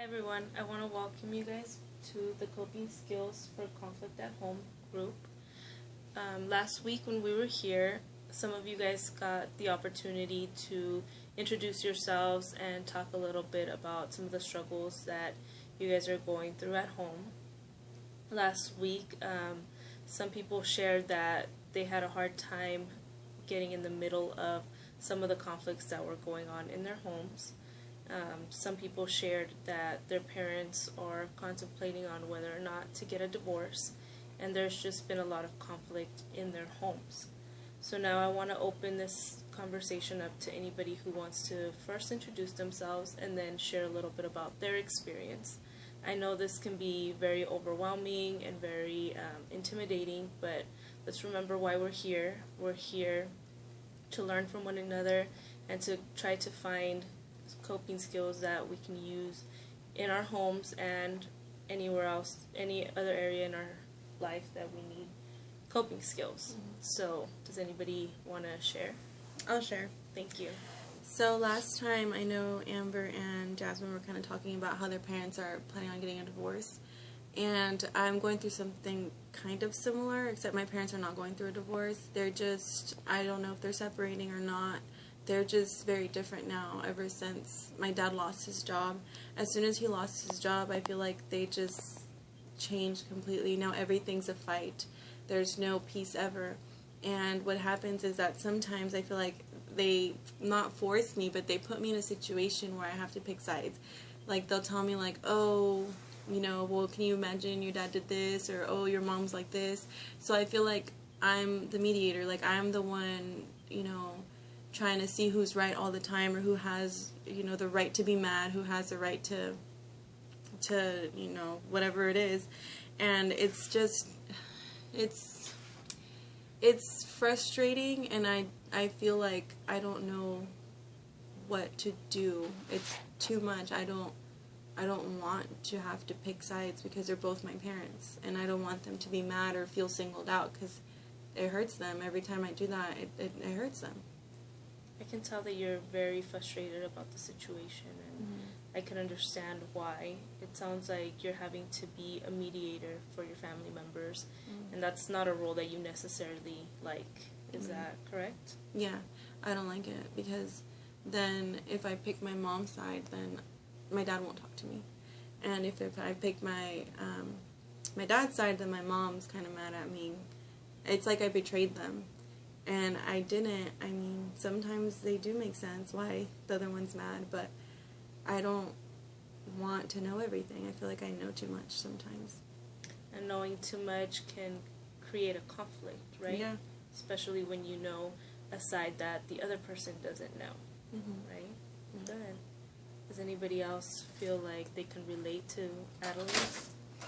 Hi everyone, I want to welcome you guys to the Coping Skills for Conflict at Home group. Last week when we were here, some of you guys got the opportunity to introduce yourselves and talk a little bit about some of the struggles that you guys are going through at home. Last week, some people shared that they had a hard time getting in the middle of some of the conflicts that were going on in their homes. Some people shared that their parents are contemplating on whether or not to get a divorce, and there's just been a lot of conflict in their homes. So now I want to open this conversation up to anybody who wants to first introduce themselves and then share a little bit about their experience. I know this can be very overwhelming and very intimidating, but let's remember why we're here. We're here to learn from one another and to try to find coping skills that we can use in our homes and anywhere else, any other area in our life that we need coping skills. So, does anybody want to share? I'll share. Thank you. So last time I know Amber and Jasmine were kind of talking about how their parents are planning on getting a divorce, and I'm going through something kind of similar, except my parents are not going through a divorce. They're just, I don't know if they're separating or not. They're just very different now ever since my dad lost his job. As soon as he lost his job, I feel like they just changed completely. Now everything's a fight. There's no peace ever. And what happens is that sometimes I feel like they not force me, but they put me in a situation where I have to pick sides. Like they'll tell me like, oh, well, can you imagine your dad did this, or oh, your mom's like this. So I feel like I'm the mediator. Like I'm the one, trying to see who's right all the time, or who has, the right to be mad, who has the right to whatever it is. And it's just, it's frustrating, and I feel like I don't know what to do. It's too much. I don't want to have to pick sides because they're both my parents, and I don't want them to be mad or feel singled out, because it hurts them. Every time I do that, it hurts them. I can tell that you're very frustrated about the situation, and I can understand why. It sounds like you're having to be a mediator for your family members, and that's not a role that you necessarily like. Is that correct? Yeah, I don't like it, because then if I pick my mom's side, then my dad won't talk to me. And if I pick my dad's side, then my mom's kind of mad at me. It's like I betrayed them. And I didn't. I mean, sometimes they do make sense why the other one's mad, but I don't want to know everything. I feel like I know too much sometimes. And knowing too much can create a conflict, right? Yeah. Especially when you know a side that the other person doesn't know, right? Good. Does anybody else feel like they can relate to Adeline?